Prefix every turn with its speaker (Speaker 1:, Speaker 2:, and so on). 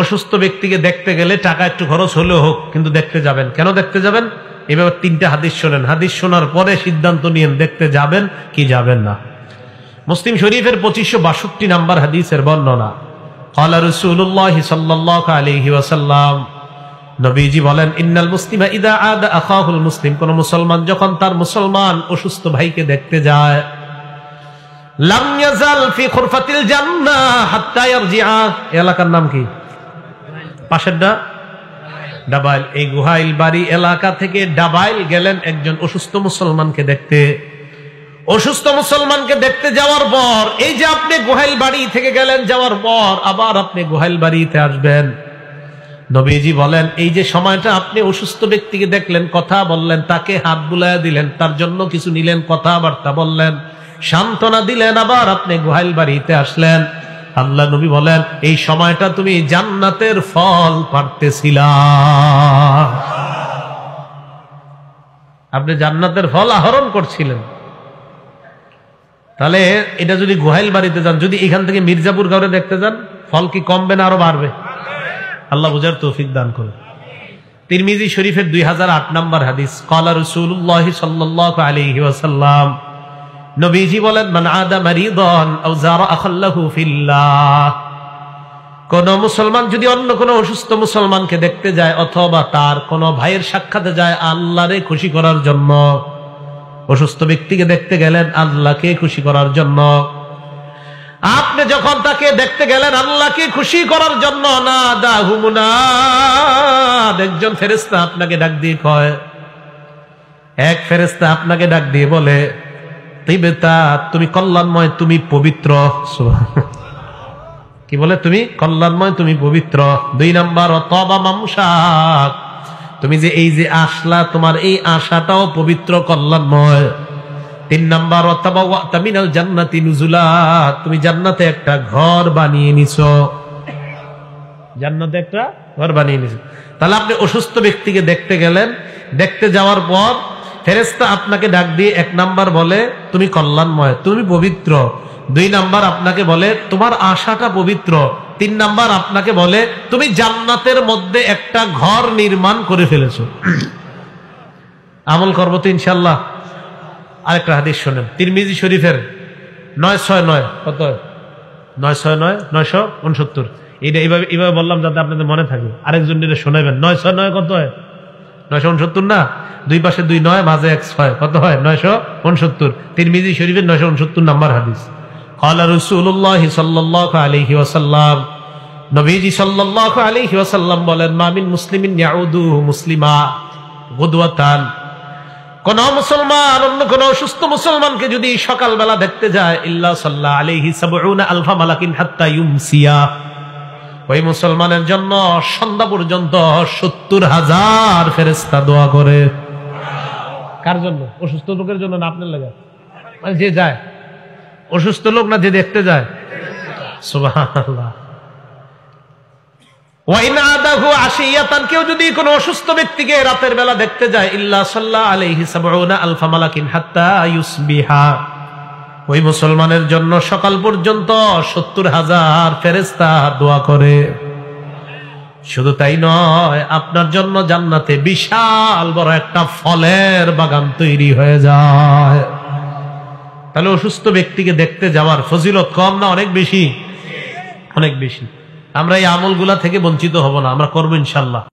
Speaker 1: অসুস্থ ব্যক্তিকে দেখতে গেলে টাকা একটু খরচ হলেও হোক, কিন্তু দেখতে যাবেন। কেন দেখতে যাবেন? এভাবে 3টা হাদিস শোনেন, হাদিস শোনার পরে সিদ্ধান্ত নিয়েন দেখতে যাবেন কি যাবেন না। মুসলিম শরীফের 2562 নম্বর হাদিসের বর্ণনা। ক্বালা রাসূলুল্লাহ সাল্লাল্লাহু আলাইহি ওয়াসাল্লাম, নবীজি বলেন, ইন্নাল মুসলিমা ইযা আদা আখাহুল মুসলিম, কোন মুসলমান যখন তার মুসলমান অসুস্থ ভাইকে দেখতে যায়, লাম ইয়াজাল ফি খুরফাতিল জান্নাহ হাত্তা ইয়ারজিআ। এলাকার নাম কি? পাশেরটা ডাবাইল। এই গুহাইল বাড়ি এলাকা থেকে ডাবাইল গেলেন একজন অসুস্থ মুসলমানকে দেখতে। অসুস্থ মুসলমানকে দেখতে যাওয়ার পর, এই যে আপনি গুহাইল বাড়ি থেকে গেলেন, যাওয়ার পর আবার আপনি গুহাইল বাড়িতে আসবেন, নবীজি বলেন এই যে সময়টা আপনি অসুস্থ ব্যক্তিকে দেখলেন, কথা বললেন, তাকে হাত বুলাইয়া দিলেন, তার জন্য কিছু নিলেন, কথাবার্তা বললেন, সান্ত্বনা দিলেন, আবার আপনি গুহাইল বাড়িতে আসলেন, আল্লাহ নবী বলেন এই সময়টা তুমি জান্নাতের ফল পাড়তেছিলা। আপনি জান্নাতের ফল আহরণ করছিলেন। তাহলে এটা যদি গুহাইল বাড়িতে যান, যদি এখান থেকে মির্জাপুর গাঁওয়ে দেখতে যান, ফল কি কমবে না আরো বাড়বে? আল্লাহ বুঝার তৌফিক দান করে। তিরমিজি শরীফের 2008 নম্বর হাদিস। ক্বালা রাসূলুল্লাহ সাল্লাল্লাহু আলাইহি ওয়াসাল্লাম, নবীজি বলেন, মান আদা মারিদান আও যারা আখাল্লাহু ফিল্লাহ, কোন মুসলমান যদি অন্য কোন অসুস্থ মুসলমানকে দেখতে যায় অথবা তার কোন ভাইয়ের সাক্ষাতে যায় আল্লাহরে খুশি করার জন্য, অসুস্থ ব্যক্তিকে দেখতে গেলেন আল্লাহকে খুশি করার জন্য, আপনি যখন তাকে দেখতে গেলেন আল্লাহকে খুশি করার জন্য, না দাহুমুনাদ, একজন ফেরেশতা আপনাকে ডাক দিয়ে কয়, এক ফেরেশতা আপনাকে ডাক দিয়ে বলে, তিবতা, তুমি কল্যাণময়, তুমি পবিত্র। কি বলে? তুমি কল্যাণময়, তুমি পবিত্র। 2 নাম্বার, তবা মামশাক, তুমি যে এই যে আসলা, তোমার এই আশাটাও পবিত্র, কল্যাণময়। 3 নাম্বার, তাবাওয়াতা মিনাল জান্নাতি নুজুলা, তুমি জান্নাতে একটা ঘর বানিয়ে নিছো, জান্নাতে একটা ঘর বানিয়ে নিছো। তাহলে আপনি অসুস্থ ব্যক্তিকে দেখতে গেলেন, দেখতে যাওয়ার পর ফেরেশতা আপনাকে ডাক দিয়ে 1 নাম্বার বলে তুমি কল্যাণময়, তুমি পবিত্র। 2 নাম্বার আপনাকে বলে তোমার আশাটা পবিত্র। 3 নাম্বার আপনাকে বলে তুমি জান্নাতের মধ্যে একটা ঘর নির্মাণ করে ফেলেছো। আমল করবো তো ইনশাআল্লাহ। আরেকটা হাদিস শোনেন, তিরমিজি শরীফের 969, কত? 969, 969। এটা এইভাবে বললাম যাতে আপনাদের মনে থাকে, আরেকজন এটা শোনাবেন। 969 কত হয়? 969 না, 2 পাশে 2 9, মাঝে 1 6, কত হয়? 969। তিরমিজি শরীফের 969 নম্বর হাদিস। ক্বালা রাসূলুল্লাহ সাল্লাল্লাহু আলাইহি ওয়াসাল্লাম, নবীজি সাল্লাল্লাহু আলাইহি ওয়াসাল্লাম বলেন, মা মিন মুসলিমিন ইয়াউদু মুসলিমা গুদওয়াতান, কোন মুসলমান অন্য কোন অসুস্থ মুসলমানকে যদি সকালবেলা দেখতে যায়, ইল্লা সাল্লা আলাইহি 70 আলফা মালাকিন হাত্তা ইউমসিয়া, ওই মুসলমানের জন্য সন্ধ্যা পর্যন্ত 70,000 ফেরেশতা দোয়া করে। কার জন্য? অসুস্থ লোকের জন্য না আপনার লাগে? মানে যে যায়, অসুস্থ লোক না যে দেখতে যায়। সুবহানাল্লাহ। ওয়া ইন আদাহু আশিয়াতান, কেউ যদি কোনো অসুস্থ ব্যক্তিকে রাতের বেলা দেখতে যায়, ইল্লা সাল্লা আলাইহি 70 আলফা মালাকিন হাত্তা ইউসবিহা, ওই মুসলমানের জন্য সকাল পর্যন্ত 70,000 ফেরেশতা দোয়া করে। শুধু তাই নয়, আপনার জন্য জান্নাতে বিশাল বড় একটা ফলের বাগান তৈরি হয়ে যায়। তাহলে অসুস্থ ব্যক্তিকে দেখতে যাওয়ার ফজিলত কম না অনেক বেশি? অনেক বেশি। আমরা এই আমলগুলা থেকে বঞ্চিত হব না, আমরা করবো ইনশাআল্লাহ।